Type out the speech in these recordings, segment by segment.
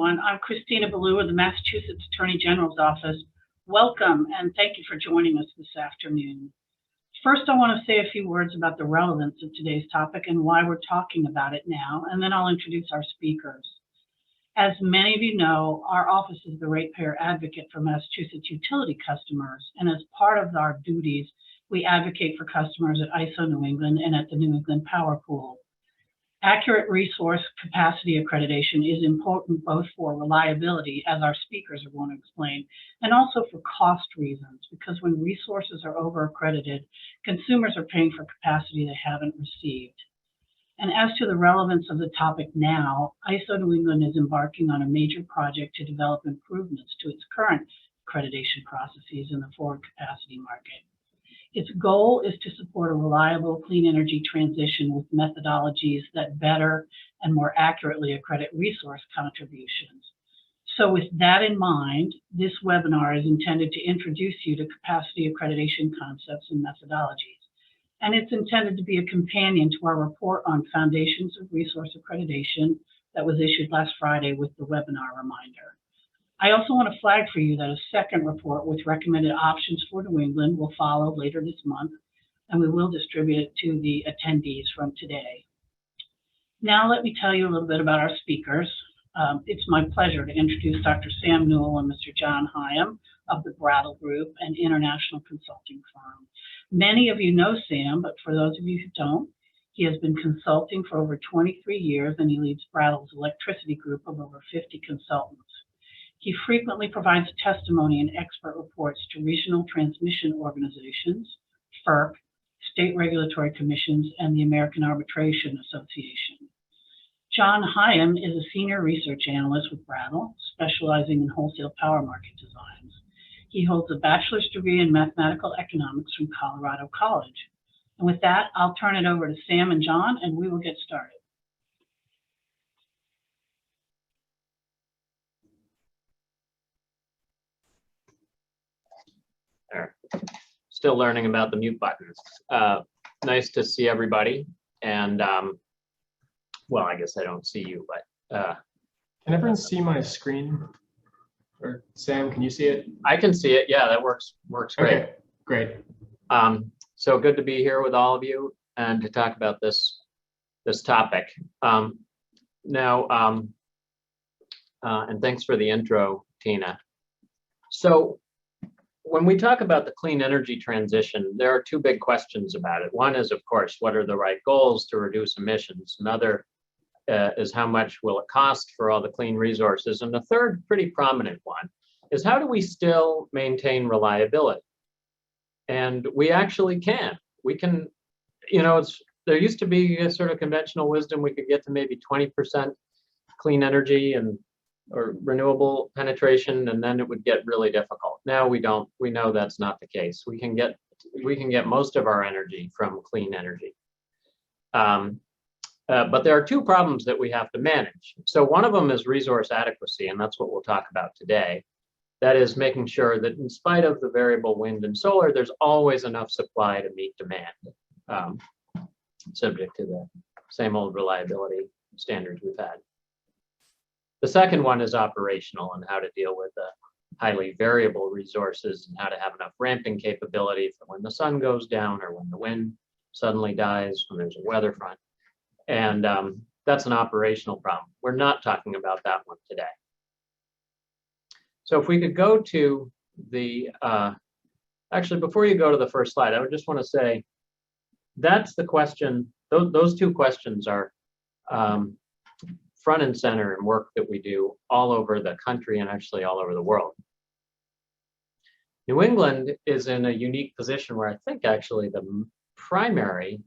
everyone. I'm Christina Ballou of the Massachusetts Attorney General's Office. Welcome, and thank you for joining us this afternoon. First, I want to say a few words about the relevance of today's topic and why we're talking about it now, and then I'll introduce our speakers. As many of you know, our office is the ratepayer advocate for Massachusetts utility customers, and as part of our duties, we advocate for customers at ISO New England and at the New England Power Pool. Accurate resource capacity accreditation is important both for reliability, as our speakers are going to explain, and also for cost reasons, because when resources are over-accredited, consumers are paying for capacity they haven't received. And as to the relevance of the topic now, ISO New England is embarking on a major project to develop improvements to its current accreditation processes in the forward capacity market. Its goal is to support a reliable, clean energy transition with methodologies that better and more accurately accredit resource contributions. So with that in mind, this webinar is intended to introduce you to capacity accreditation concepts and methodologies. And it's intended to be a companion to our report on Foundations of Resource Accreditation that was issued last Friday with the webinar reminder. I also want to flag for you that a second report with recommended options for New England will follow later this month, and we will distribute it to the attendees from today. Now let me tell you a little bit about our speakers. It's my pleasure to introduce Dr. Sam Newell and Mr. John Hyam of the Brattle Group, an international consulting firm. Many of you know Sam, but for those of you who don't, he has been consulting for over 23 years, and he leads Brattle's electricity group of over 50 consultants. He frequently provides testimony and expert reports to regional transmission organizations, FERC, state regulatory commissions, and the American Arbitration Association. John Hyam is a senior research analyst with Brattle, specializing in wholesale power market designs. He holds a bachelor's degree in mathematical economics from Colorado College. And with that, I'll turn it over to Sam and John, and we will get started. There. Still learning about the mute buttons. Nice to see everybody. And well, I guess I don't see you, but can everyone see my screen? Or Sam, can you see it? I can see it. Yeah, that works great. Okay, great. So good to be here with all of you and to talk about this topic. And thanks for the intro, Tina. So when we talk about the clean energy transition, there are two big questions about it. One is, of course, what are the right goals to reduce emissions? Another is how much will it cost for all the clean resources? And the third pretty prominent one is how do we still maintain reliability? And we actually can. We can, you know, there used to be a sort of conventional wisdom we could get to maybe 20% clean energy or renewable penetration, and then it would get really difficult. Now we don't. We know that's not the case. We can get most of our energy from clean energy. But there are two problems that we have to manage. So one of them is resource adequacy, and that's what we'll talk about today. That is making sure that in spite of the variable wind and solar, there's always enough supply to meet demand, subject to the same old reliability standards we've had. The second one is operational and how to deal with the highly variable resources and how to have enough ramping capability for when the sun goes down or when the wind suddenly dies, when there's a weather front. And that's an operational problem. We're not talking about that one today. So if we could go to the, actually, before you go to the first slide, I would just want to say, that's the question, those two questions are front and center in work that we do all over the country and actually all over the world. New England is in a unique position where I think actually the primary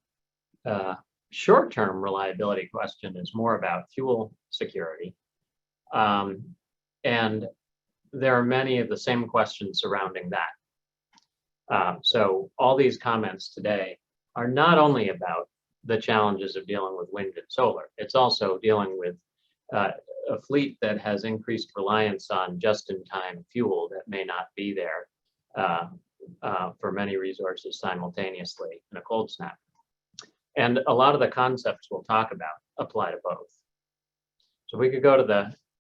short-term reliability question is more about fuel security. And there are many of the same questions surrounding that. So all these comments today are not only about the challenges of dealing with wind and solar, it's also dealing with a fleet that has increased reliance on just-in-time fuel that may not be there for many resources simultaneously in a cold snap. And a lot of the concepts we'll talk about apply to both. So we could go to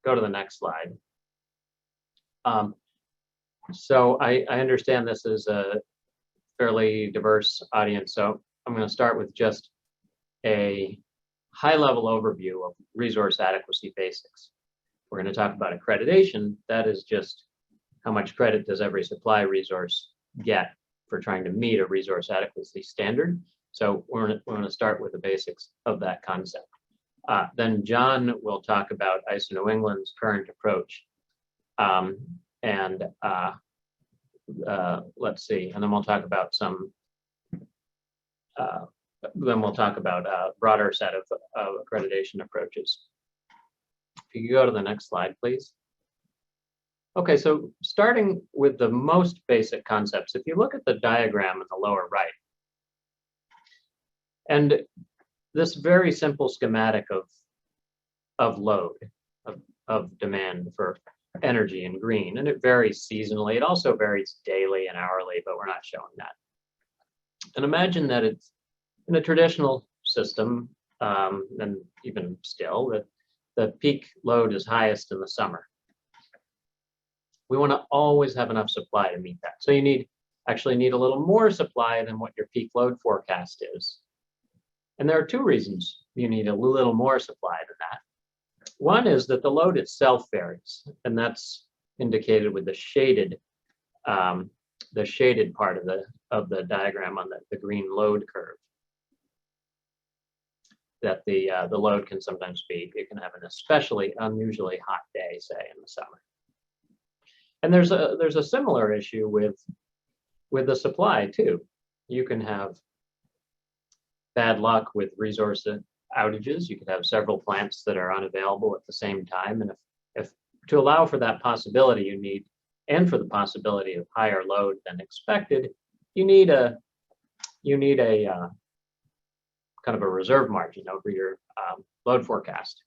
go to the next slide. So I understand this is a fairly diverse audience, so I'm going to start with just a high-level overview of resource adequacy basics. We're going to talk about accreditation. That is just how much credit does every supply resource get for trying to meet a resource adequacy standard. So we're going to start with the basics of that concept. Then John will talk about ISO New England's current approach. Let's see, and then we'll talk about some, a broader set of accreditation approaches. If you could go to the next slide, please. Okay, so starting with the most basic concepts, if you look at the diagram in the lower right, and this very simple schematic of load, of demand for energy in green, and it varies seasonally. It also varies daily and hourly, but we're not showing that. And imagine that it's in a traditional system, and even still, that the peak load is highest in the summer. We want to always have enough supply to meet that. So you actually need a little more supply than what your peak load forecast is. And there are two reasons you need a little more supply than that. One is that the load itself varies, and that's indicated with the shaded part of the diagram on the green load curve. That the load can sometimes be, you can have an especially unusually hot day, say in the summer. And there's a similar issue with the supply too. You can have bad luck with resource outages. You could have several plants that are unavailable at the same time, and if to allow for that possibility, you need, and for the possibility of higher load than expected, you need a kind of a reserve margin over your load forecast.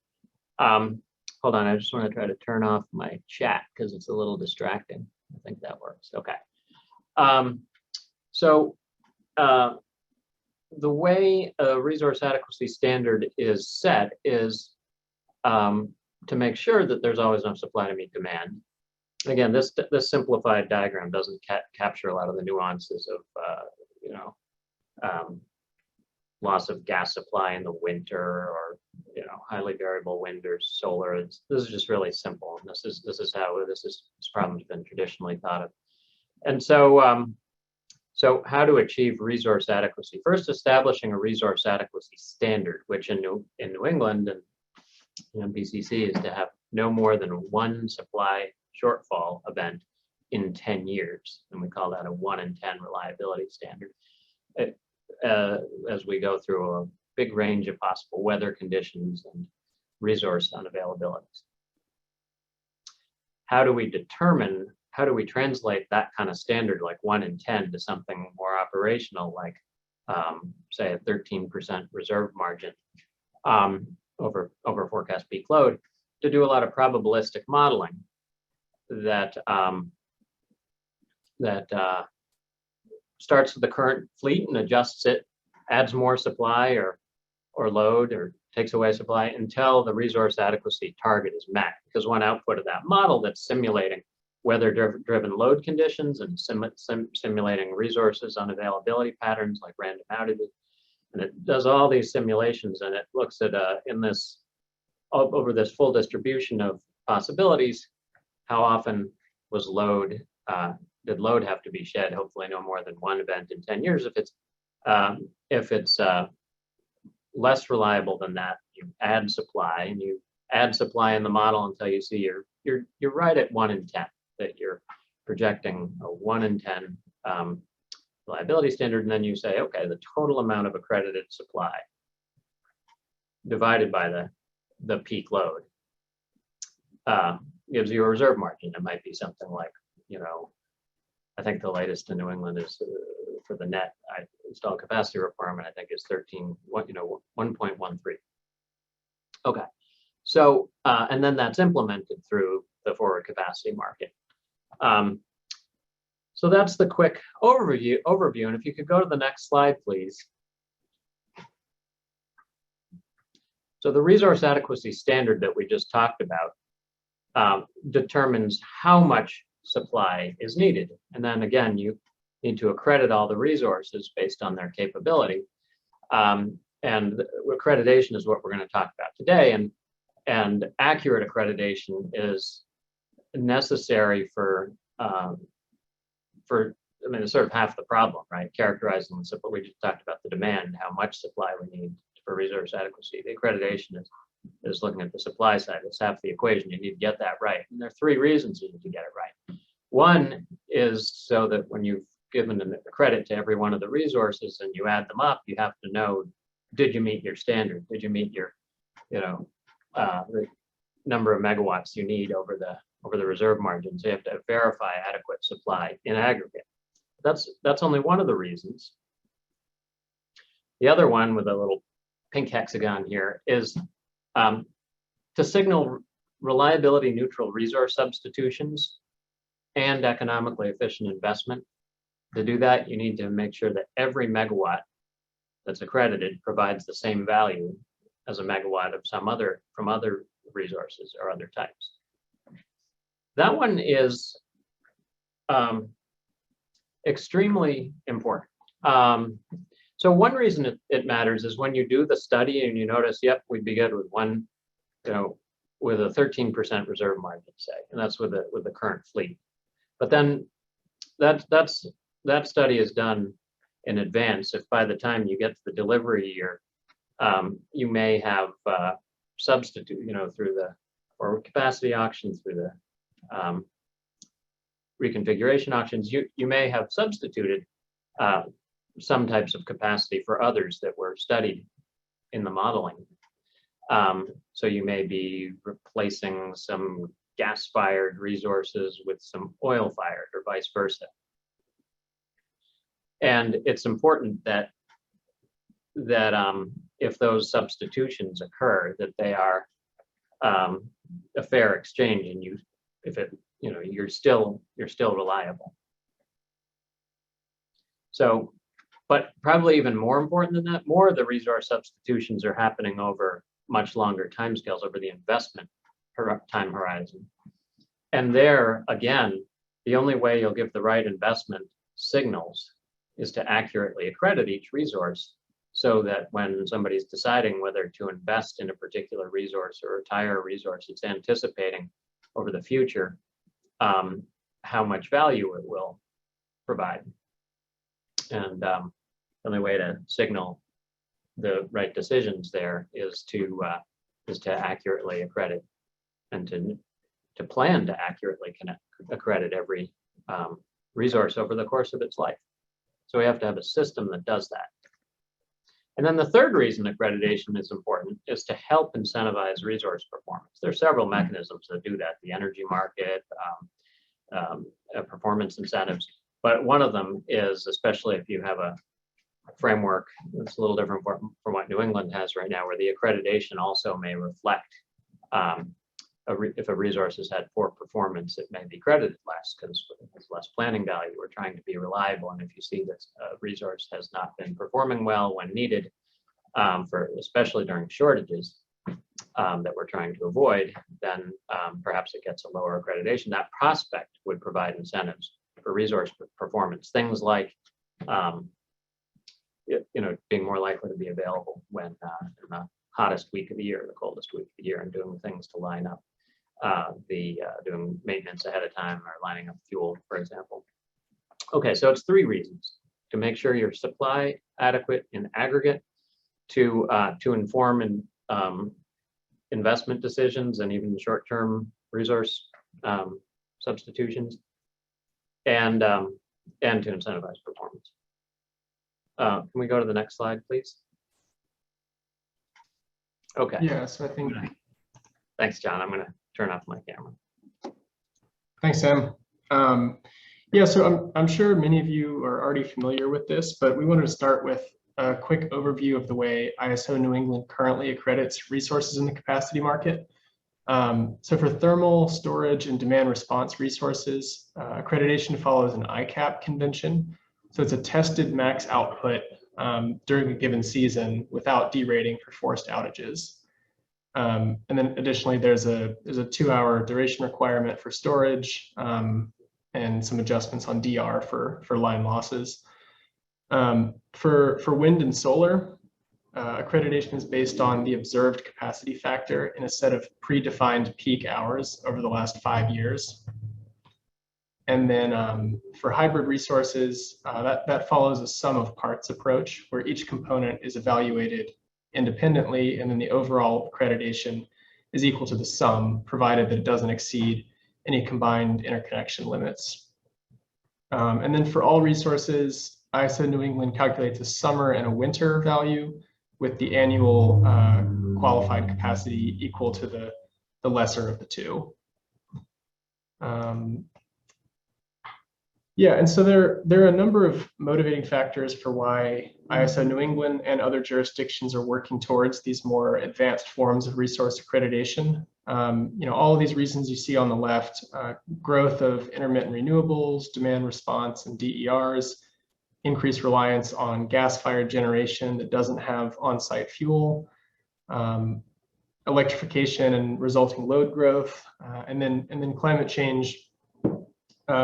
Hold on, I just want to try to turn off my chat because it's a little distracting. I think that works. Okay. The way a resource adequacy standard is set is to make sure that there's always enough supply to meet demand. Again, this simplified diagram doesn't capture a lot of the nuances of loss of gas supply in the winter, or highly variable wind or solar. This is just really simple. And this is how this problem's been traditionally thought of. And so how to achieve resource adequacy? First, establishing a resource adequacy standard, which in New England and PCC is to have no more than one supply shortfall event in 10 years. And we call that a 1 in 10 reliability standard. As we go through a big range of possible weather conditions and resource unavailabilities. How do we translate that kind of standard, like 1 in 10, to something more operational, like say a 13% reserve margin over forecast peak load, to do a lot of probabilistic modeling that starts with the current fleet and adjusts it, adds more supply or load, or takes away supply until the resource adequacy target is met. Because one output of that model that's simulating weather-driven load conditions and simulating resources unavailability patterns like random outages, and it does all these simulations, and it looks at over this full distribution of possibilities, how often was did load have to be shed? Hopefully no more than one event in 10 years. If it's less reliable than that, you add supply, and you add supply in the model until you see you're right at 1 in 10, that you're projecting a 1 in 10 reliability standard, and then you say, okay, the total amount of accredited supply divided by the peak load gives you a reserve margin. It might be something like, I think the latest in New England is for the net installed capacity requirement, I think is 1.13. Okay, so and then that's implemented through the forward capacity market. So that's the quick overview. And if you could go to the next slide, please. So the resource adequacy standard that we just talked about determines how much supply is needed. And then again, you need to accredit all the resources based on their capability. And accreditation is what we're going to talk about today. And accurate accreditation is necessary for I mean, it's sort of half the problem, right? Characterizing the supply. We just talked about the demand, how much supply we need for resource adequacy. The accreditation is looking at the supply side. It's half the equation. You need to get that right. And there are three reasons you need to get it right. One is so that when you've given a credit to every one of the resources and you add them up, you have to know, did you meet your standard? Did you meet your, the number of megawatts you need over the reserve margins? You have to verify adequate supply in aggregate. That's only one of the reasons. The other one with a little pink hexagon here is to signal reliability neutral resource substitutions and economically efficient investment. To do that, you need to make sure that every megawatt that's accredited provides the same value as a megawatt of from other resources or other types. That one is extremely important. So one reason it matters is when you do the study and you notice, yep, we'd be good with one, with a 13% reserve margin, say, and that's with the current fleet. But then that study is done in advance. If by the time you get to the delivery year, you may have substitute, through or capacity auctions, through the reconfiguration auctions, you may have substituted some types of capacity for others that were studied in the modeling. So you may be replacing some gas-fired resources with some oil-fired or vice versa. And it's important that if those substitutions occur, that they are a fair exchange, and you're still reliable. So, but probably even more important than that, more of the resource substitutions are happening over much longer timescales, over the investment time horizon. And there, again, the only way you'll give the right investment signals is to accurately accredit each resource, so that when somebody's deciding whether to invest in a particular resource or retire a resource, it's anticipating over the future how much value it will provide. And the only way to signal the right decisions there is to accurately accredit, and to plan to accurately accredit every resource over the course of its life. So we have to have a system that does that. And then the third reason accreditation is important is to help incentivize resource performance. There are several mechanisms that do that: the energy market, performance incentives. But one of them is, especially if you have a framework that's a little different from what New England has right now, where the accreditation also may reflect if a resource has had poor performance, it may be credited less because it's less planning value. We're trying to be reliable, and if you see that a resource has not been performing well when needed, especially during shortages that we're trying to avoid, then perhaps it gets a lower accreditation. That prospect would provide incentives for resource performance, things like being more likely to be available when in the hottest week of the year, the coldest week of the year, and doing things to line up doing maintenance ahead of time, or lining up fuel, for example. Okay, so it's three reasons: to make sure your supply adequate in aggregate, to inform investment decisions and even short-term resource substitutions, and to incentivize performance. Can we go to the next slide, please? Okay. Yeah, so I think. Thanks, John. I'm going to turn off my camera. Thanks, Sam. Yeah, so I'm sure many of you are already familiar with this, but we wanted to start with a quick overview of the way ISO New England currently accredits resources in the capacity market. So for thermal, storage, and demand response resources, accreditation follows an ICAP convention. So it's a tested max output during a given season without derating for forced outages. And then additionally, there's a 2-hour duration requirement for storage, and some adjustments on DR for line losses. For wind and solar, accreditation is based on the observed capacity factor in a set of predefined peak hours over the last 5 years. And then for hybrid resources, that follows a sum of parts approach, where each component is evaluated independently, and then the overall accreditation is equal to the sum, provided that it doesn't exceed any combined interconnection limits. And then for all resources, ISO New England calculates a summer and a winter value, with the annual qualified capacity equal to the lesser of the two. Yeah, and so there are a number of motivating factors for why ISO New England and other jurisdictions are working towards these more advanced forms of resource accreditation. All of these reasons you see on the left: growth of intermittent renewables, demand response, and DERs, increased reliance on gas-fired generation that doesn't have on-site fuel, electrification and resulting load growth, and then climate change.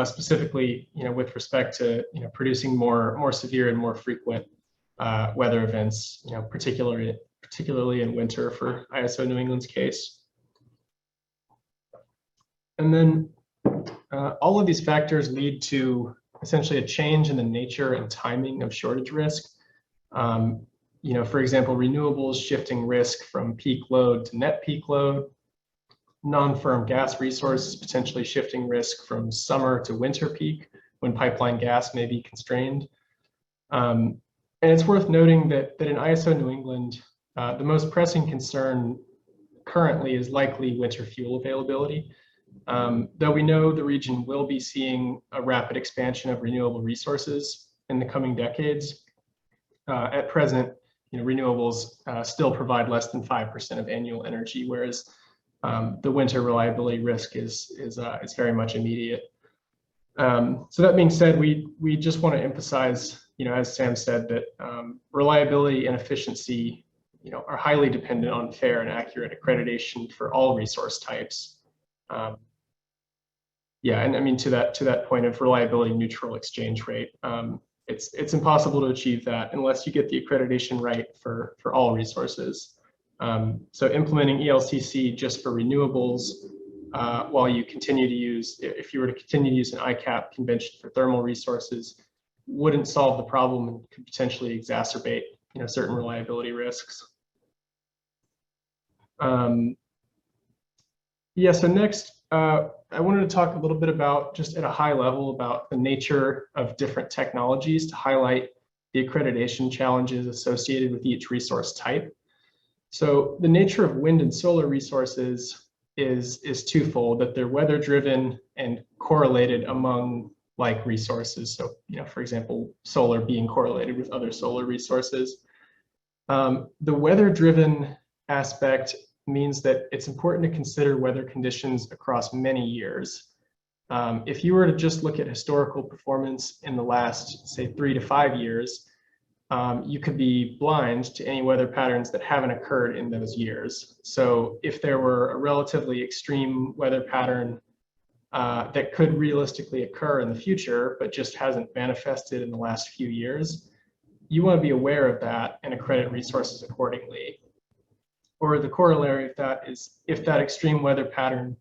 Specifically, with respect to producing more severe and more frequent weather events, particularly in winter for ISO New England's case. And then all of these factors lead to essentially a change in the nature and timing of shortage risk. For example, renewables shifting risk from peak load to net peak load. Non-firm gas resources potentially shifting risk from summer to winter peak when pipeline gas may be constrained. And it's worth noting that in ISO New England, the most pressing concern currently is likely winter fuel availability. Though we know the region will be seeing a rapid expansion of renewable resources in the coming decades, at present, renewables still provide less than 5% of annual energy, whereas the winter reliability risk is very much immediate. So that being said, we just want to emphasize, as Sam said, that reliability and efficiency, are highly dependent on fair and accurate accreditation for all resource types. Yeah, and I mean to that point of reliability neutral exchange rate, it's impossible to achieve that unless you get the accreditation right for all resources. So implementing ELCC just for renewables, while you continue to use, if you were to continue to use an ICAP convention for thermal resources, wouldn't solve the problem and could potentially exacerbate, certain reliability risks. Yeah, so next, I wanted to talk a little bit about, just at a high level, about the nature of different technologies to highlight the accreditation challenges associated with each resource type. So the nature of wind and solar resources is twofold, that they're weather driven and correlated among like resources. So, for example, solar being correlated with other solar resources. The weather driven aspect means that it's important to consider weather conditions across many years. If you were to just look at historical performance in the last, say, 3 to 5 years, you could be blind to any weather patterns that haven't occurred in those years. So if there were a relatively extreme weather pattern that could realistically occur in the future, but just hasn't manifested in the last few years, you want to be aware of that and accredit resources accordingly. Or the corollary of that is, if that extreme weather pattern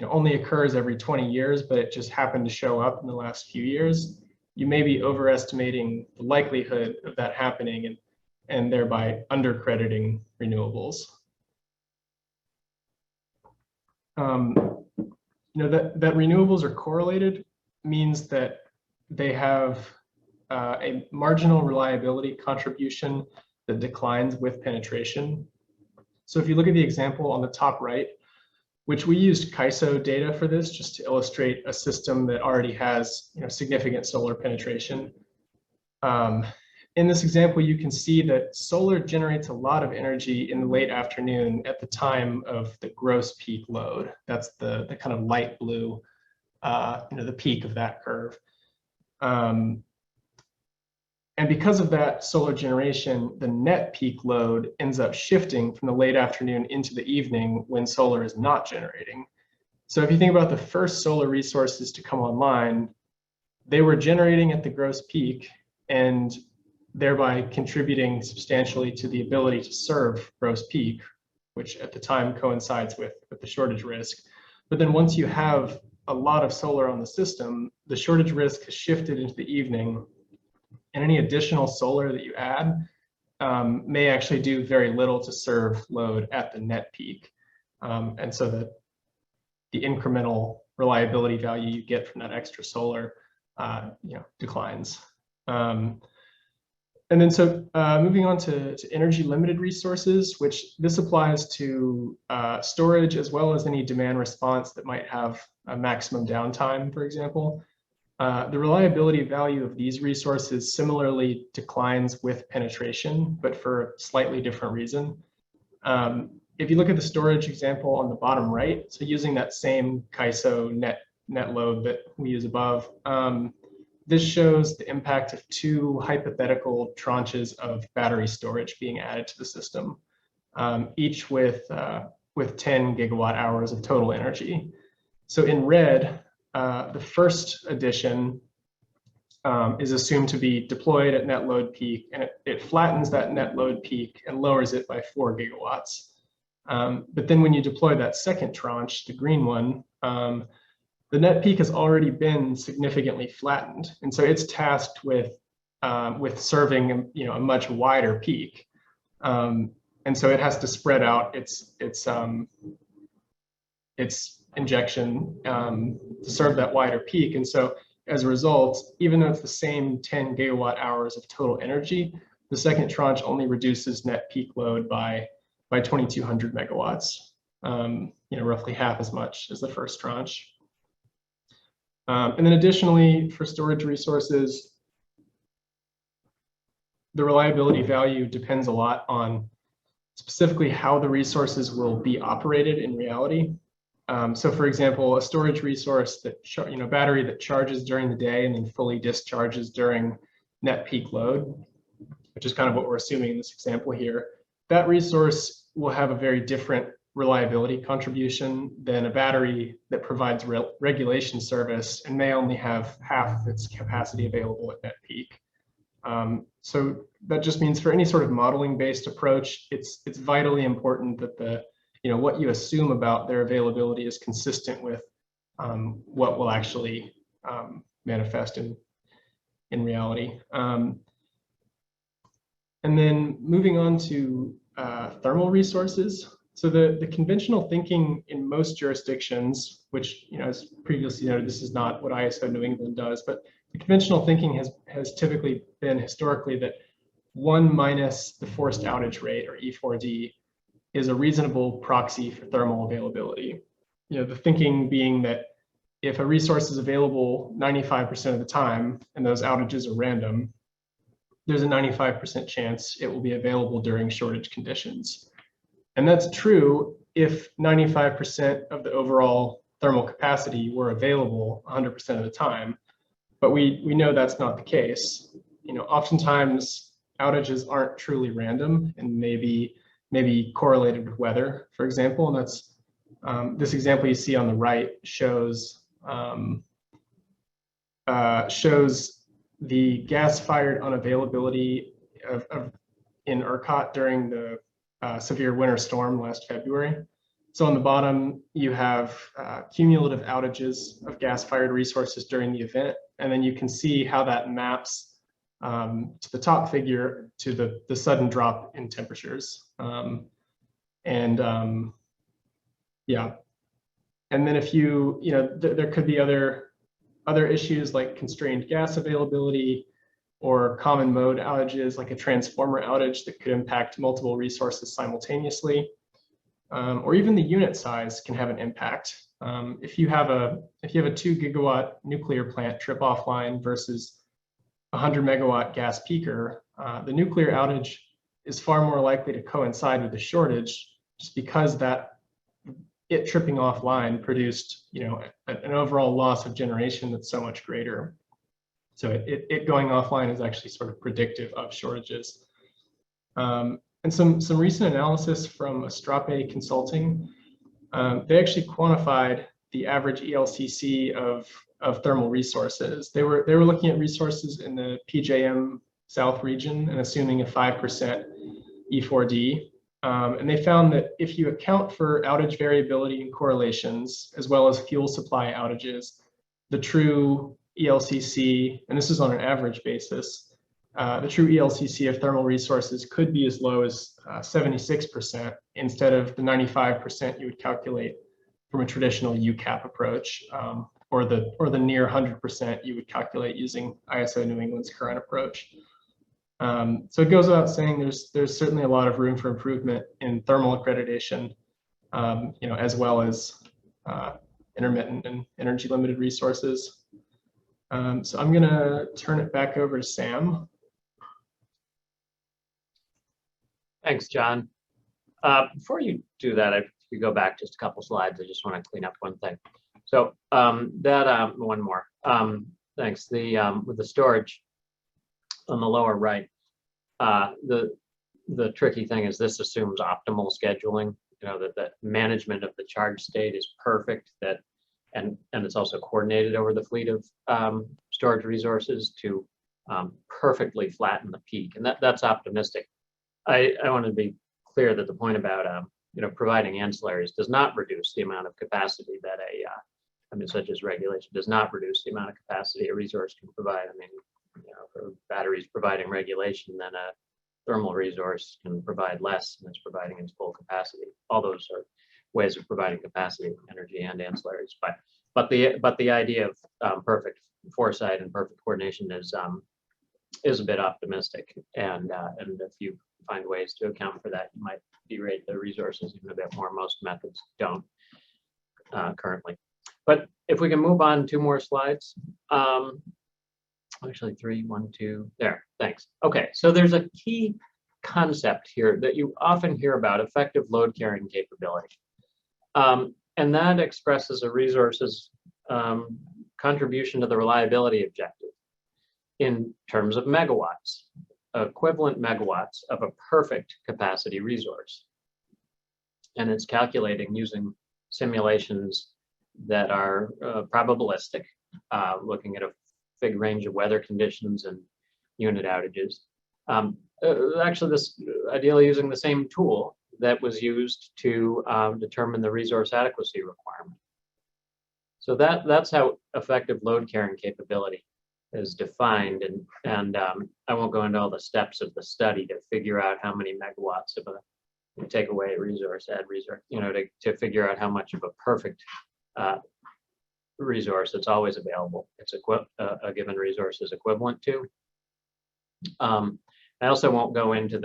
only occurs every 20 years, but it just happened to show up in the last few years, you may be overestimating the likelihood of that happening and thereby undercrediting renewables. That renewables are correlated means that they have a marginal reliability contribution that declines with penetration. So if you look at the example on the top right, which we used CAISO data for this just to illustrate a system that already has significant solar penetration. In this example, you can see that solar generates a lot of energy in the late afternoon at the time of the gross peak load. That's the kind of light blue, the peak of that curve. And And because of that solar generation, the net peak load ends up shifting from the late afternoon into the evening when solar is not generating. So if you think about the first solar resources to come online, they were generating at the gross peak and thereby contributing substantially to the ability to serve gross peak, which at the time coincides with the shortage risk. But then once you have a lot of solar on the system, the shortage risk has shifted into the evening, and any additional solar that you add may actually do very little to serve load at the net peak. And so the incremental reliability value you get from that extra solar declines. And then so moving on to energy limited resources, which this applies to storage as well as any demand response that might have a maximum downtime, for example. The reliability value of these resources similarly declines with penetration, but for a slightly different reason. If you look at the storage example on the bottom right, so using that same CAISO net load that we use above, this shows the impact of two hypothetical tranches of battery storage being added to the system, each with 10 gigawatt hours of total energy. So in red, the first addition is assumed to be deployed at net load peak, and it flattens that net load peak and lowers it by 4 gigawatts. But then when you deploy that second tranche, the green one, the net peak has already been significantly flattened, and so it's tasked with serving a much wider peak, and so it has to spread out its injection to serve that wider peak. And so as a result, even though it's the same 10 gigawatt hours of total energy, the second tranche only reduces net peak load by 2,200 megawatts, roughly half as much as the first tranche. And then additionally, for storage resources, the reliability value depends a lot on specifically how the resources will be operated in reality. So for example, a storage resource that, battery that charges during the day and then fully discharges during net peak load, which is kind of what we're assuming in this example here, that resource will have a very different reliability contribution than a battery that provides regulation service and may only have half of its capacity available at net peak. So that just means for any sort of modeling based approach, it's vitally important that what you assume about their availability is consistent with what will actually manifest in reality. And then moving on to thermal resources. So the conventional thinking in most jurisdictions, which, as previously noted, this is not what ISO New England does, but the conventional thinking has typically been historically that 1 minus the forced outage rate, or E4D, is a reasonable proxy for thermal availability. The thinking being that if a resource is available 95% of the time and those outages are random, there's a 95% chance it will be available during shortage conditions. And that's true if 95% of the overall thermal capacity were available 100% of the time. But we know that's not the case. Oftentimes outages aren't truly random and maybe correlated with weather, for example. And that's this example you see on the right shows the gas-fired unavailability in ERCOT during the severe winter storm last February. So on the bottom, you have cumulative outages of gas-fired resources during the event, and then you can see how that maps to the top figure to the sudden drop in temperatures. Yeah, and then if there could be other issues like constrained gas availability or common mode outages like a transformer outage that could impact multiple resources simultaneously, or even the unit size can have an impact. If you have a 2 gigawatt nuclear plant trip offline versus 100 megawatt gas peaker, the nuclear outage is far more likely to coincide with the shortage, just because it tripping offline produced an overall loss of generation that's so much greater. So it going offline is actually sort of predictive of shortages. And some recent analysis from Astrape Consulting, they actually quantified the average ELCC of thermal resources. They were looking at resources in the PJM South region and assuming a 5% E4D. And they found that if you account for outage variability and correlations, as well as fuel supply outages, the true ELCC, and this is on an average basis, the true ELCC of thermal resources could be as low as 76% instead of the 95% you would calculate from a traditional UCAP approach, or the near 100% you would calculate using ISO New England's current approach. So it goes without saying there's certainly a lot of room for improvement in thermal accreditation, as well as intermittent and energy limited resources. So I'm going to turn it back over to Sam. Thanks, John. Before you do that, if you go back just a couple slides, I just want to clean up one thing. So one more. Thanks. With the storage on the lower right, the tricky thing is this assumes optimal scheduling. That the management of the charge state is perfect. And it's also coordinated over the fleet of storage resources to perfectly flatten the peak, and that's optimistic. I want to be clear that the point about providing ancillaries does not reduce the amount of capacity that such as regulation does not reduce the amount of capacity a resource can provide. For batteries providing regulation, then a thermal resource can provide less and it's providing its full capacity. All those are ways of providing capacity, energy, and ancillaries. But the idea of perfect foresight and perfect coordination is a bit optimistic. And if you find ways to account for that, you might derate the resources even a bit more. Most methods don't currently. But if we can move on 2 more slides. Actually 3, 1, 2, there, thanks. Okay, so there's a key concept here that you often hear about: effective load carrying capability. And that expresses a resource's contribution to the reliability objective in terms of megawatts, equivalent megawatts of a perfect capacity resource. And it's calculating using simulations that are probabilistic, looking at a big range of weather conditions and unit outages. Actually, this ideally using the same tool that was used to determine the resource adequacy requirement. So that's how effective load carrying capability is defined, and I won't go into all the steps of the study to figure out how many megawatts of a take away a resource, add resource, to figure out how much of a perfect resource that's always available it's a given resource is equivalent to. I also won't go into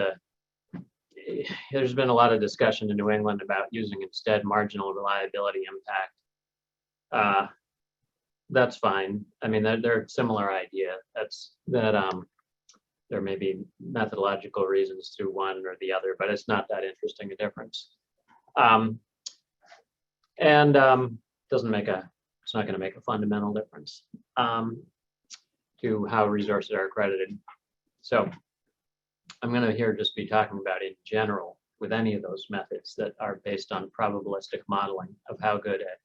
there's been a lot of discussion in New England about using instead marginal reliability impact. That's fine. They're a similar idea. There may be methodological reasons to one or the other, but it's not that interesting a difference. It's not going to make a fundamental difference to how resources are accredited. So I'm going to here just be talking about in general with any of those methods that are based on probabilistic modeling of how good a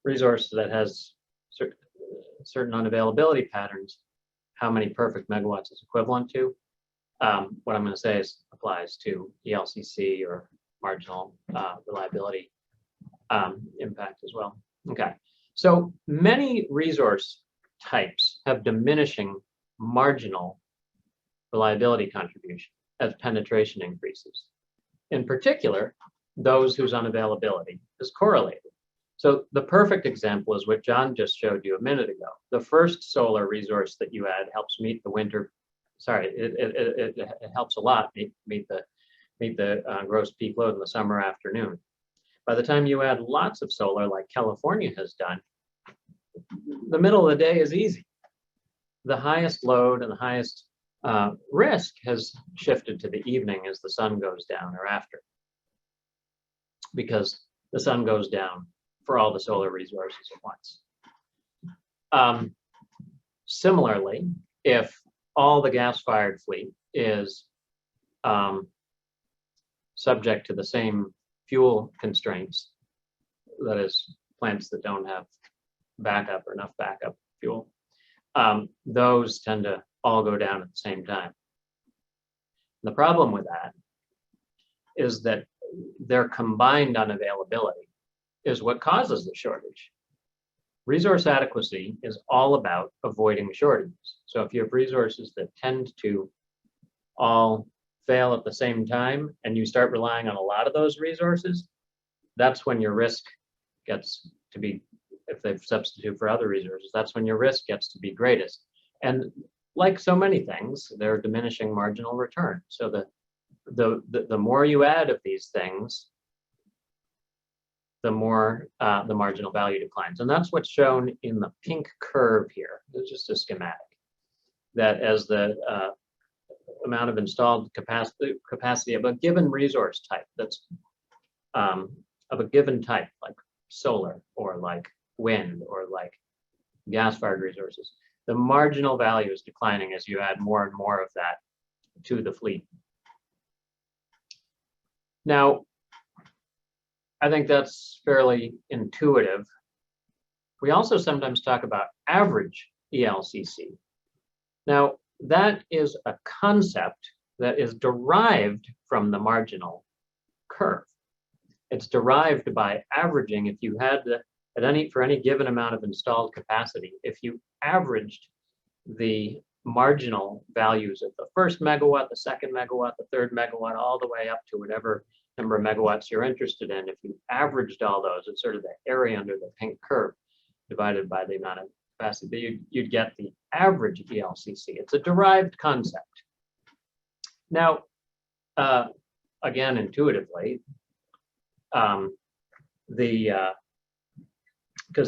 resource that has certain unavailability patterns, how many perfect megawatts is equivalent to. What I'm going to say applies to ELCC or marginal reliability impact as well. Okay, so many resource types have diminishing marginal reliability contribution as penetration increases. In particular, those whose unavailability is correlated. So the perfect example is what John just showed you a minute ago. The first solar resource that you add helps meet the winter. Sorry, it helps a lot meet the gross peak load in the summer afternoon. By the time you add lots of solar, like California has done, the middle of the day is easy. The highest load and the highest risk has shifted to the evening as the sun goes down or after, because the sun goes down for all the solar resources at once. similarly, if all the gas-fired fleet is subject to the same fuel constraints, that is, plants that don't have backup or enough backup fuel, those tend to all go down at the same time. The problem with that is that their combined unavailability is what causes the shortage. Resource adequacy is all about avoiding shortages. So if you have resources that tend to all fail at the same time and you start relying on a lot of those resources, that's when your risk gets to be, if they substitute for other resources, that's when your risk gets to be greatest. And like so many things, they're diminishing marginal return. So the more you add of these things, the more the marginal value declines. And that's what's shown in the pink curve here. It's just a schematic. That as the amount of installed capacity of a given resource type, that's of a given type, like solar or like wind or like gas-fired resources, the marginal value is declining as you add more and more of that to the fleet. Now, I think that's fairly intuitive. We also sometimes talk about average ELCC. Now, that is a concept that is derived from the marginal curve. It's derived by averaging. If you had for any given amount of installed capacity, if you averaged the marginal values of the first megawatt, the second megawatt, the third megawatt, all the way up to whatever number of megawatts you're interested in, if you averaged all those, it's sort of the area under the pink curve divided by the amount of capacity, you'd get the average ELCC. It's a derived concept. Now, again, intuitively, because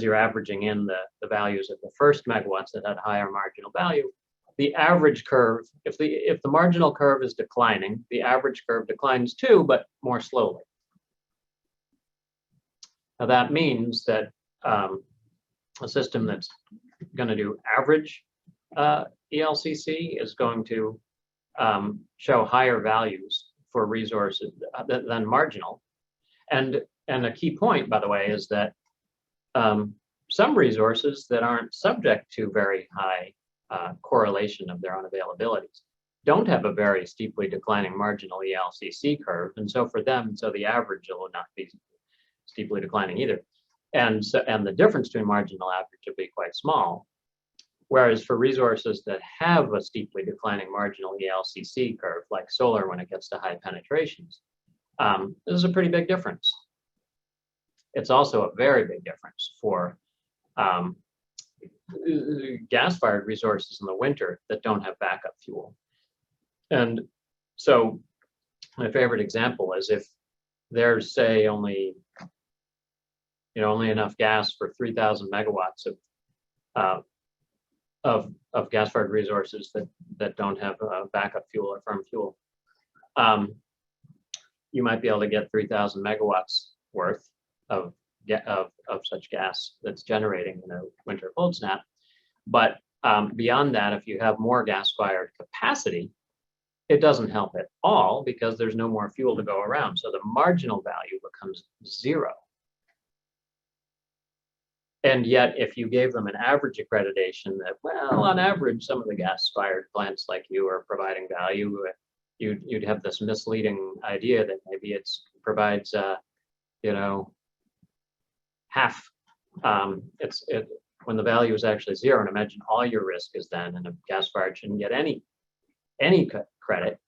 you're averaging in the values of the first megawatts that had higher marginal value, the average curve, if the marginal curve is declining, the average curve declines too, but more slowly. Now that means that a system that's going to do average ELCC is going to show higher values for resources than marginal. And a key point, by the way, is that some resources that aren't subject to very high correlation of their own availabilities don't have a very steeply declining marginal ELCC curve, and so for them, the average will not be steeply declining either, and the difference between marginal average will be quite small. Whereas for resources that have a steeply declining marginal ELCC curve, like solar when it gets to high penetrations, this is a pretty big difference. It's also a very big difference for gas-fired resources in the winter that don't have backup fuel. And so my favorite example is if there's, say, only enough gas for 3,000 megawatts of gas-fired resources that don't have backup fuel or firm fuel, you might be able to get 3,000 megawatts worth of such gas that's generating in a winter cold snap. But beyond that, if you have more gas-fired capacity, it doesn't help at all because there's no more fuel to go around. So the marginal value becomes zero. And yet, if you gave them an average accreditation that, well, on average, some of the gas-fired plants like you are providing value, you'd have this misleading idea that maybe it provides, half. When the value is actually zero, and imagine all your risk is then, and a gas-fired shouldn't get any credit.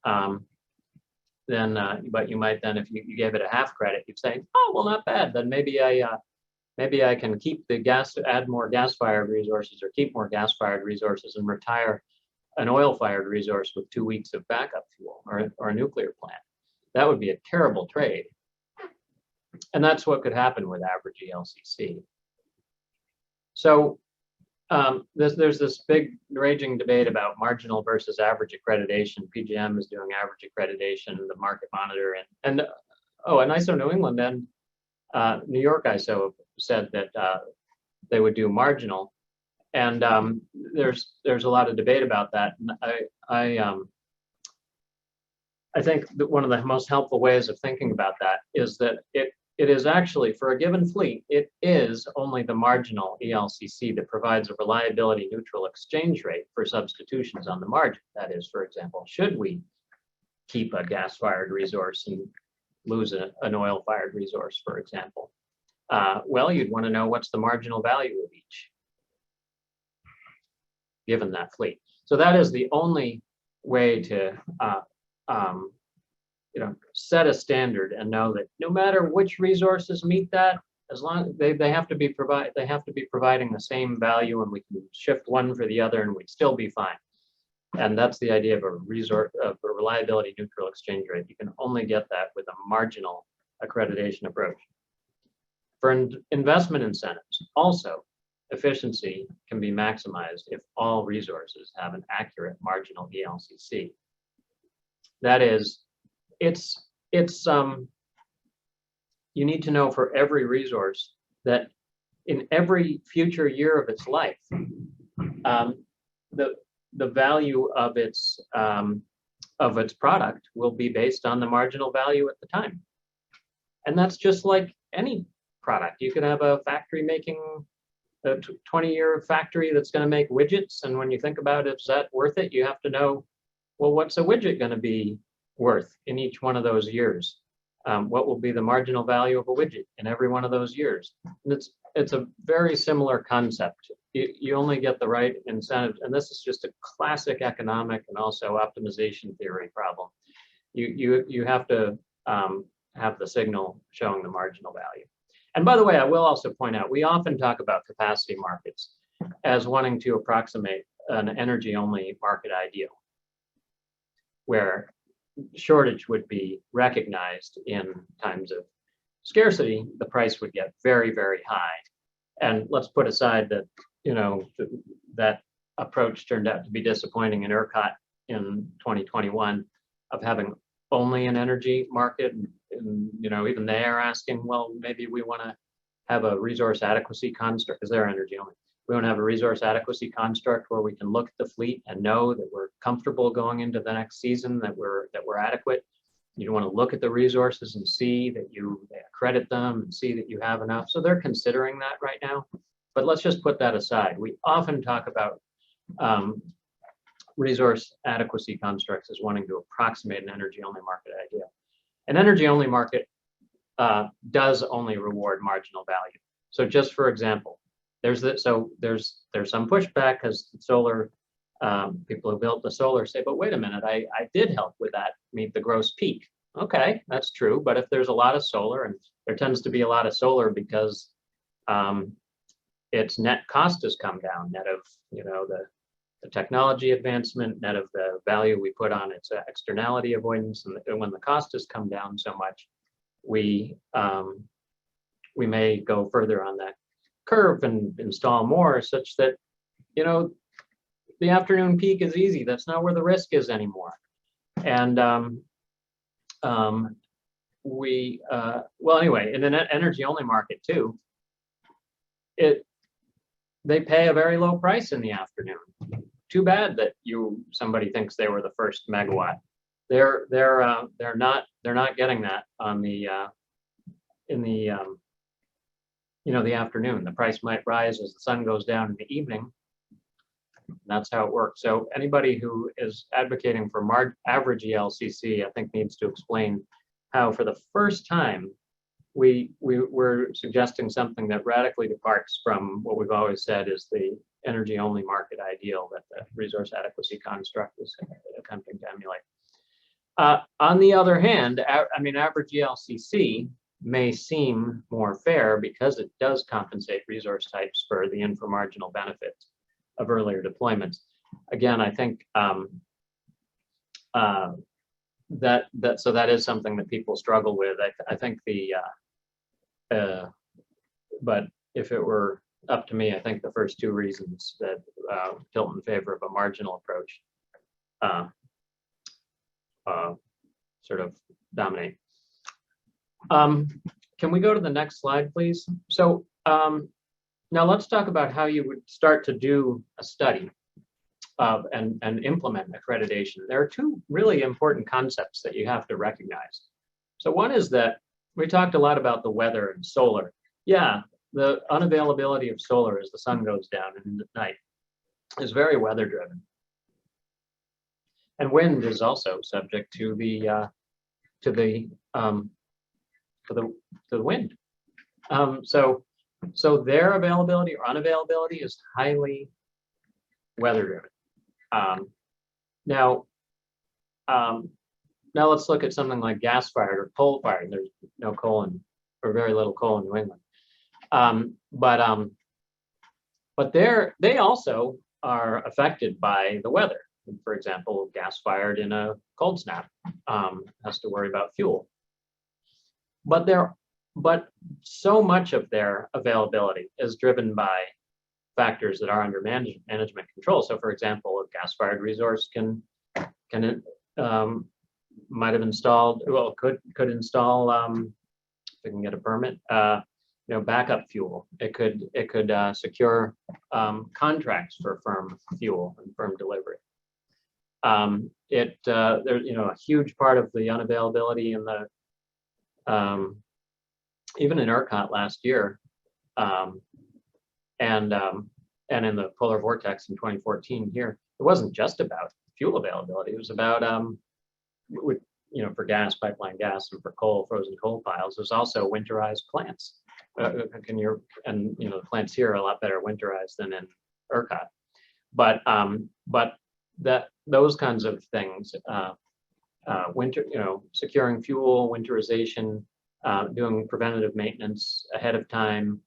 But you might then, if you gave it a half credit, you'd say, oh, well, not bad. Then maybe I can keep add more gas-fired resources, or keep more gas-fired resources and retire an oil-fired resource with 2 weeks of backup fuel, or a nuclear plant. That would be a terrible trade. And that's what could happen with average ELCC. So there's this big raging debate about marginal versus average accreditation. PJM is doing average accreditation, the Market Monitor, and ISO New England and New York ISO said that they would do marginal And there's a lot of debate about that. And I think that one of the most helpful ways of thinking about that is that it is actually, for a given fleet, it is only the marginal ELCC that provides a reliability neutral exchange rate for substitutions on the margin. That is, for example, should we keep a gas-fired resource and lose an oil-fired resource, for example? Well, you'd want to know what's the marginal value of each, given that fleet. So that is the only way to set a standard and know that no matter which resources meet that, as long as they have to be providing the same value, and we can shift one for the other and we'd still be fine. And that's the idea of a reliability neutral exchange rate. You can only get that with a marginal accreditation approach. For investment incentives, also, efficiency can be maximized if all resources have an accurate marginal ELCC. That is, you need to know for every resource that in every future year of its life, the value of its product will be based on the marginal value at the time. And that's just like any product. You could have a factory making a 20-year factory that's going to make widgets, and when you think about it, is that worth it? You have to know, well, what's a widget going to be worth in each one of those years? What will be the marginal value of a widget in every one of those years? And it's a very similar concept. You only get the right incentives, and this is just a classic economic and also optimization theory problem. You have to have the signal showing the marginal value. And by the way, I will also point out, we often talk about capacity markets as wanting to approximate an energy-only market ideal, where shortage would be recognized in times of scarcity, the price would get very, very high. And let's put aside that, that approach turned out to be disappointing in ERCOT in 2021 of having only an energy market. And even they are asking, well, maybe we want to have a resource adequacy construct, because they're energy only. We want to have a resource adequacy construct where we can look at the fleet and know that we're comfortable going into the next season, that we're adequate. You want to look at the resources and see that they accredit them and see that you have enough. So they're considering that right now. But let's just put that aside. We often talk about resource adequacy constructs as wanting to approximate an energy-only market ideal. An energy-only market does only reward marginal value. So just for example, there's some pushback because solar people who built the solar say, but wait a minute, I did help with that meet the gross peak. Okay, that's true. But if there's a lot of solar, and there tends to be a lot of solar because its net cost has come down, net of the technology advancement, net of the value we put on its externality avoidance, and when the cost has come down so much, we may go further on that curve and install more, such that the afternoon peak is easy. That's not where the risk is anymore. And well, anyway, in an energy-only market too, they pay a very low price in the afternoon. Too bad that somebody thinks they were the first megawatt. They're not getting that on the in the the afternoon. The price might rise as the sun goes down in the evening. That's how it works. So anybody who is advocating for average ELCC, I think, needs to explain how, for the first time, we're suggesting something that radically departs from what we've always said is the energy-only market ideal that the resource adequacy construct is attempting to emulate. On the other hand, average ELCC may seem more fair because it does compensate resource types for the inframarginal benefits of earlier deployments. Again, I think that is something that people struggle with. I think but if it were up to me, I think the first two reasons that tilt in favor of a marginal approach sort of dominate. Can we go to the next slide, please? So Now let's talk about how you would start to do a study and implement accreditation. There are two really important concepts that you have to recognize. So one is that we talked a lot about the weather and solar. Yeah, the unavailability of solar as the sun goes down in the night is very weather driven. And wind is also subject to the wind. So their availability or unavailability is highly weather driven. Now let's look at something like gas-fired or coal-fired. There's no coal or very little coal in New England. But they also are affected by the weather. For example, gas-fired in a cold snap has to worry about fuel. But so much of their availability is driven by factors that are under management control. So, for example, a gas-fired resource might have installed, well, could install, if we can get a permit, backup fuel. It could secure contracts for firm fuel and firm delivery. There's a huge part of the unavailability in the even in ERCOT last year, and in the polar vortex in 2014 here, it wasn't just about fuel availability. It was about for gas, pipeline gas, and for coal, frozen coal piles. There's also winterized plants. The plants here are a lot better winterized than in ERCOT. But those kinds of things, securing fuel, winterization, doing preventative maintenance ahead of time,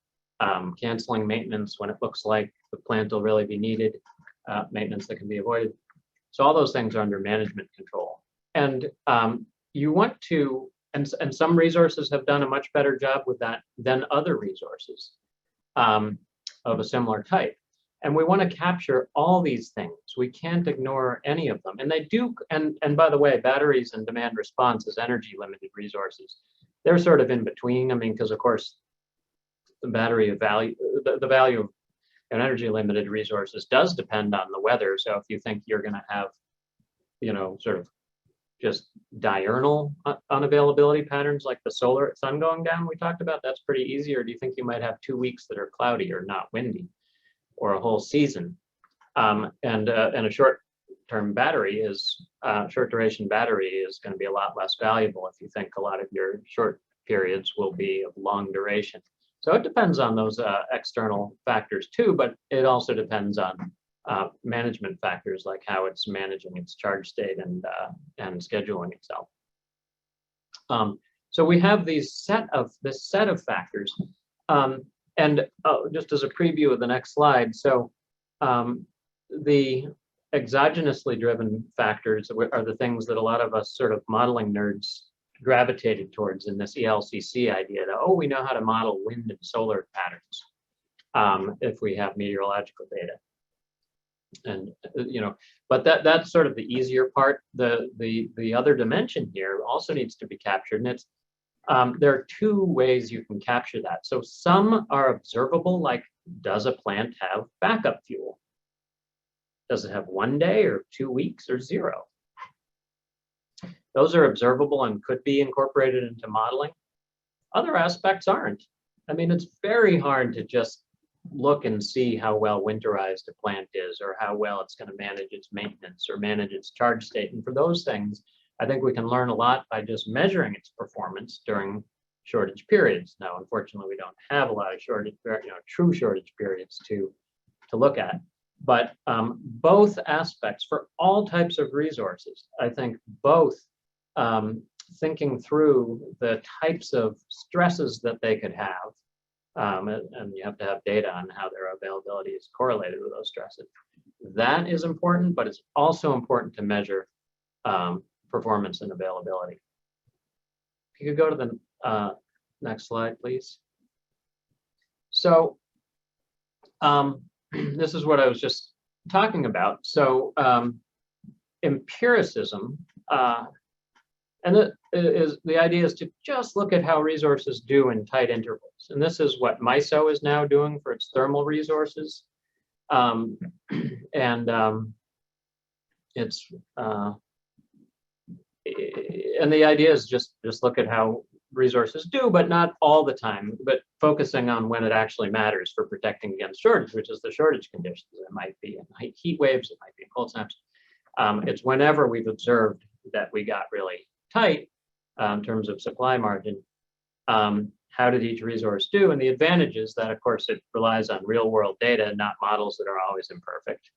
canceling maintenance when it looks like the plant will really be needed, maintenance that can be avoided. So all those things are under management control. And you want to, and some resources have done a much better job with that than other resources of a similar type. And we want to capture all these things. We can't ignore any of them. And they do, and by the way, batteries and demand response as energy limited resources, they're sort of in between. I mean, because of course, the value of an energy limited resources does depend on the weather. So if you think you're going to have, sort of just diurnal unavailability patterns like the sun going down we talked about, that's pretty easy. Or do you think you might have 2 weeks that are cloudy or not windy, or a whole season? And a short-term battery short duration battery is going to be a lot less valuable if you think a lot of your short periods will be of long duration. So it depends on those external factors too, but it also depends on management factors like how it's managing its charge state and scheduling itself. So we have this set of factors. And just as a preview of the next slide, so the exogenously driven factors are the things that a lot of us sort of modeling nerds gravitated towards in this ELCC idea that, we know how to model wind and solar patterns if we have meteorological data. And but that's sort of the easier part. The other dimension here also needs to be captured, and it's there are two ways you can capture that. So some are observable, like does a plant have backup fuel? Does it have 1 day or 2 weeks or 0? Those are observable and could be incorporated into modeling. Other aspects aren't. I mean, it's very hard to just look and see how well winterized a plant is, or how well it's going to manage its maintenance or manage its charge state. And for those things, I think we can learn a lot by just measuring its performance during shortage periods. Now, unfortunately, we don't have a lot of true shortage periods to look at. But both aspects for all types of resources, I think both thinking through the types of stresses that they could have, and you have to have data on how their availability is correlated with those stresses. That is important, but it's also important to measure performance and availability. If you could go to the next slide, please. So this is what I was just talking about. So empiricism And the idea is to just look at how resources do in tight intervals. And this is what MISO is now doing for its thermal resources. It's and the idea is just look at how resources do, but not all the time, but focusing on when it actually matters for protecting against shortage, which is the shortage conditions. It might be in heat waves, it might be in cold snaps. It's whenever we've observed that we got really tight in terms of supply margin, how did each resource do? And the advantage is that, of course, it relies on real world data, not models that are always imperfect.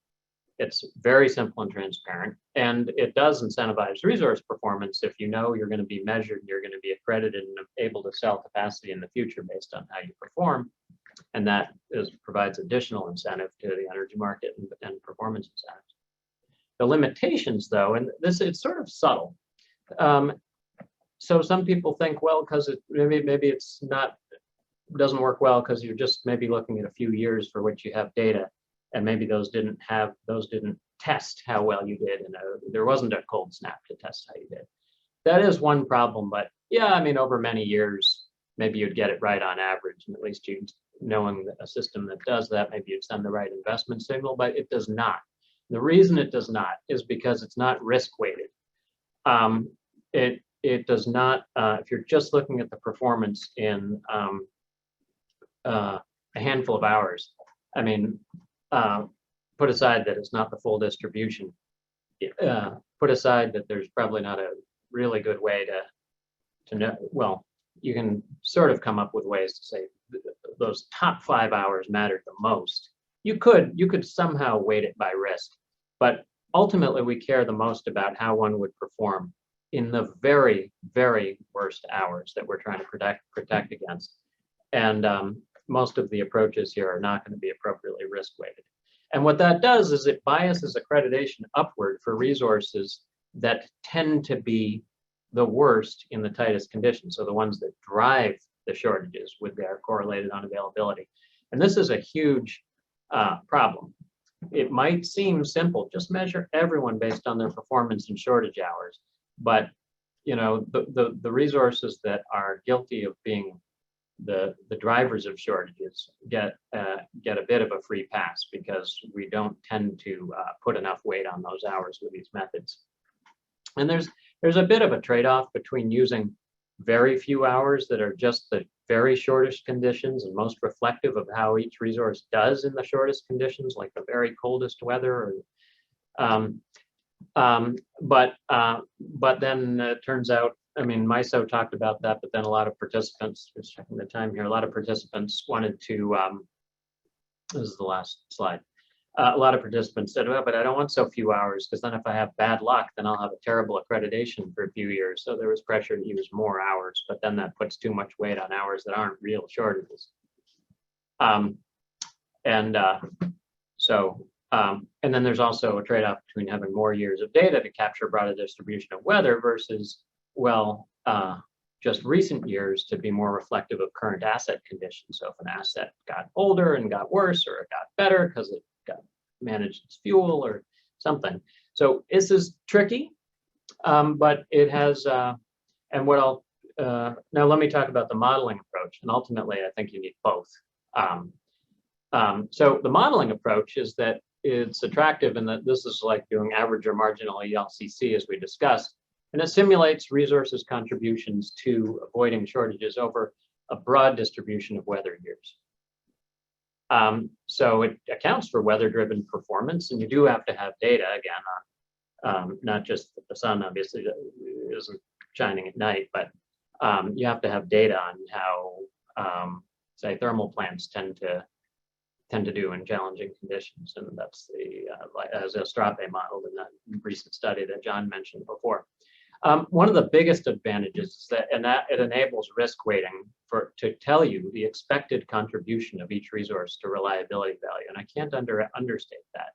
It's very simple and transparent, and it does incentivize resource performance. If you know you're going to be measured, you're going to be accredited and able to sell capacity in the future based on how you perform. And that provides additional incentive to the energy market and performance incentives. The limitations, though, and it's sort of subtle. So some people think, well, because maybe it's doesn't work well because you're just maybe looking at a few years for which you have data, and maybe those didn't test how well you did, and there wasn't a cold snap to test how you did. That is one problem, but yeah, I mean, over many years, maybe you'd get it right on average, and at least knowing a system that does that, maybe you'd send the right investment signal, but it does not. The reason it does not is because it's not risk weighted. It does not, if you're just looking at the performance in a handful of hours, I mean, put aside that it's not the full distribution, put aside that there's probably not a really good way to know, well, you can sort of come up with ways to say those top 5 hours mattered the most. You could somehow weight it by risk, but ultimately we care the most about how one would perform in the very, very worst hours that we're trying to protect against. And most of the approaches here are not going to be appropriately risk weighted. And what that does is it biases accreditation upward for resources that tend to be the worst in the tightest conditions, so the ones that drive the shortages with their correlated unavailability. And this is a huge problem. It might seem simple, just measure everyone based on their performance in shortage hours. But you know, the resources that are guilty of being the drivers of shortages get a bit of a free pass because we don't tend to put enough weight on those hours with these methods. And there's a bit of a trade-off between using very few hours that are just the very shortest conditions and most reflective of how each resource does in the shortest conditions, like the very coldest weather. But then it turns out, I mean, MISO talked about that, but then a lot of participants, just checking the time here, a lot of participants wanted to, this is the last slide. A lot of participants said, well, but I don't want so few hours because then if I have bad luck, then I'll have a terrible accreditation for a few years. So there was pressure to use more hours, but then that puts too much weight on hours that aren't real shortages. And then there's also a trade-off between having more years of data to capture broader distribution of weather versus, well, just recent years to be more reflective of current asset conditions. So if an asset got older and got worse, or it got better because it got managed its fuel or something. So this is tricky, but it has, and what I'll, now let me talk about the modeling approach. And ultimately, I think you need both. So the modeling approach is that it's attractive in that this is like doing average or marginal ELCC as we discussed, and it simulates resources contributions to avoiding shortages over a broad distribution of weather years. So it accounts for weather-driven performance, and you do have to have data again on not just that the sun obviously isn't shining at night, but you have to have data on how say thermal plants tend to do in challenging conditions, and that's the as Estrape modeled in that recent study that John mentioned before. One of the biggest advantages is that, it enables risk weighting to tell you the expected contribution of each resource to reliability value, and I can't understate that.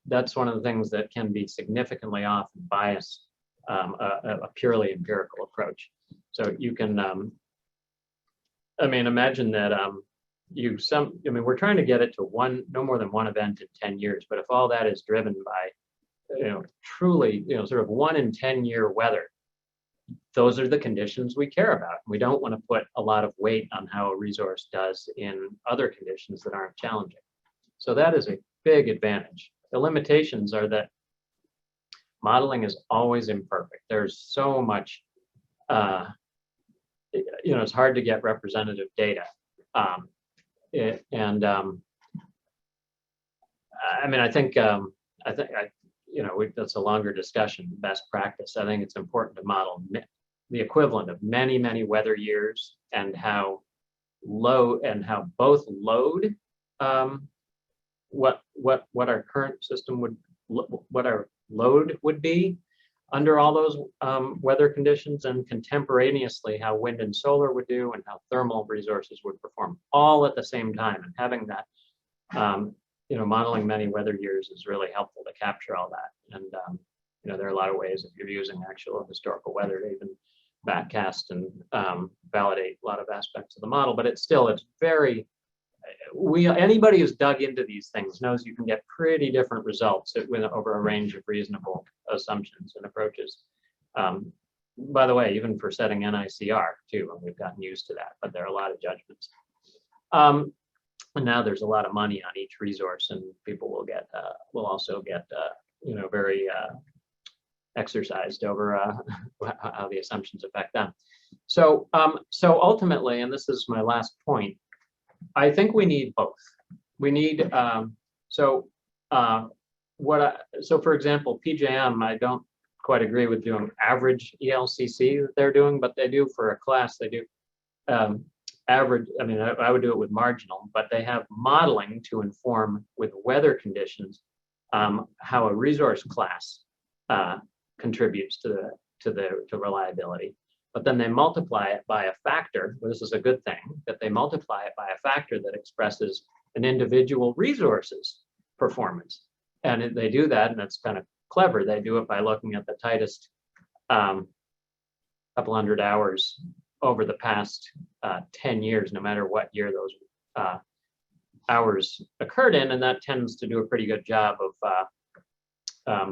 That's one of the things that can be significantly off and bias a purely empirical approach. So you can, I mean, imagine that we're trying to get it to no more than one event in 10 years, but if all that is driven by, truly, sort of 1 in 10 year weather, those are the conditions we care about. We don't want to put a lot of weight on how a resource does in other conditions that aren't challenging. So that is a big advantage. The limitations are that modeling is always imperfect. There's so much, it's hard to get representative data. I mean, I think that's a longer discussion, best practice. I think it's important to model the equivalent of many, many weather years and how both load, what our current system would, what our load would be under all those weather conditions, and contemporaneously how wind and solar would do and how thermal resources would perform all at the same time. And having that, modeling many weather years is really helpful to capture all that. And there are a lot of ways if you're using actual historical weather to even backcast and validate a lot of aspects of the model. But it's very, anybody who's dug into these things knows you can get pretty different results over a range of reasonable assumptions and approaches. By the way, even for setting NICR too, and we've gotten used to that, but there are a lot of judgments. And now there's a lot of money on each resource, and people will also get very exercised over how the assumptions affect them. So ultimately, and this is my last point, I think we need both. We need so for example, PJM, I don't quite agree with doing average ELCC that they're doing, but they do for a class. They do average. I mean, I would do it with marginal, but they have modeling to inform with weather conditions how a resource class contributes to reliability. But then they multiply it by a factor. Well, this is a good thing, that they multiply it by a factor that expresses an individual resource's performance. And they do that, and it's kind of clever. They do it by looking at the tightest couple hundred hours over the past 10 years, no matter what year those hours occurred in. And that tends to do a pretty good job of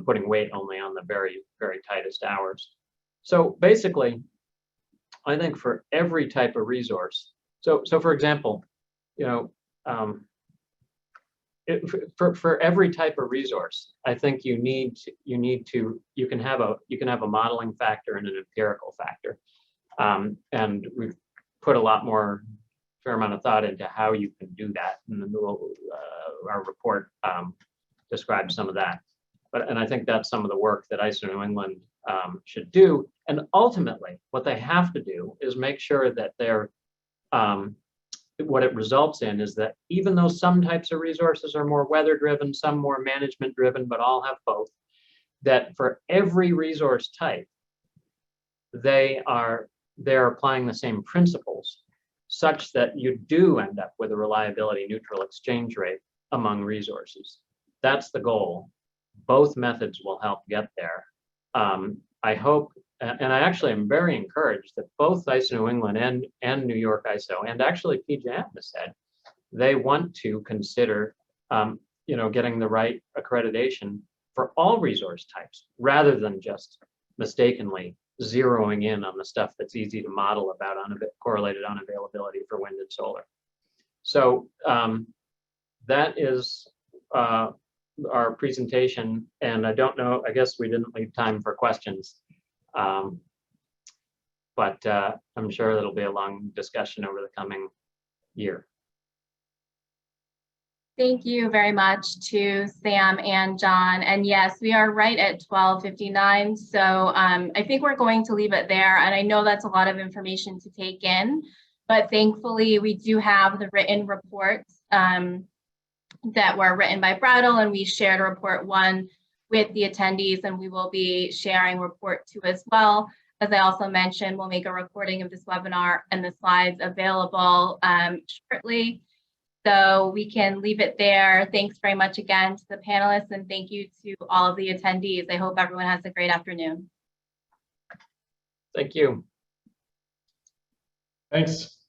putting weight only on the very, very tightest hours. So basically, I think for every type of resource, so for example, for every type of resource, I think you can have a modeling factor and an empirical factor, and we've put a lot more fair amount of thought into how you can do that, and our report describes some of that. And I think that's some of the work that ISO New England should do. And ultimately, what they have to do is make sure that what it results in is that even though some types of resources are more weather driven, some more management driven, but all have both, that for every resource type, they're applying the same principles such that you do end up with a reliability neutral exchange rate among resources. That's the goal. Both methods will help get there. I hope, and I actually am very encouraged that both ISO New England and New York ISO, and actually PJM has said they want to consider, getting the right accreditation for all resource types, rather than just mistakenly zeroing in on the stuff that's easy to model about correlated unavailability for wind and solar. So that is our presentation, and I don't know, I guess we didn't leave time for questions, but I'm sure it'll be a long discussion over the coming year. Thank you very much to Sam and John. And yes, we are right at 12:59. So I think we're going to leave it there. And I know that's a lot of information to take in, but thankfully we do have the written reports that were written by Brattle, and we shared report 1 with the attendees, and we will be sharing report 2 as well. As I also mentioned, we'll make a recording of this webinar and the slides available shortly. So we can leave it there. Thanks very much again to the panelists, and thank you to all of the attendees. I hope everyone has a great afternoon. Thank you. Thanks.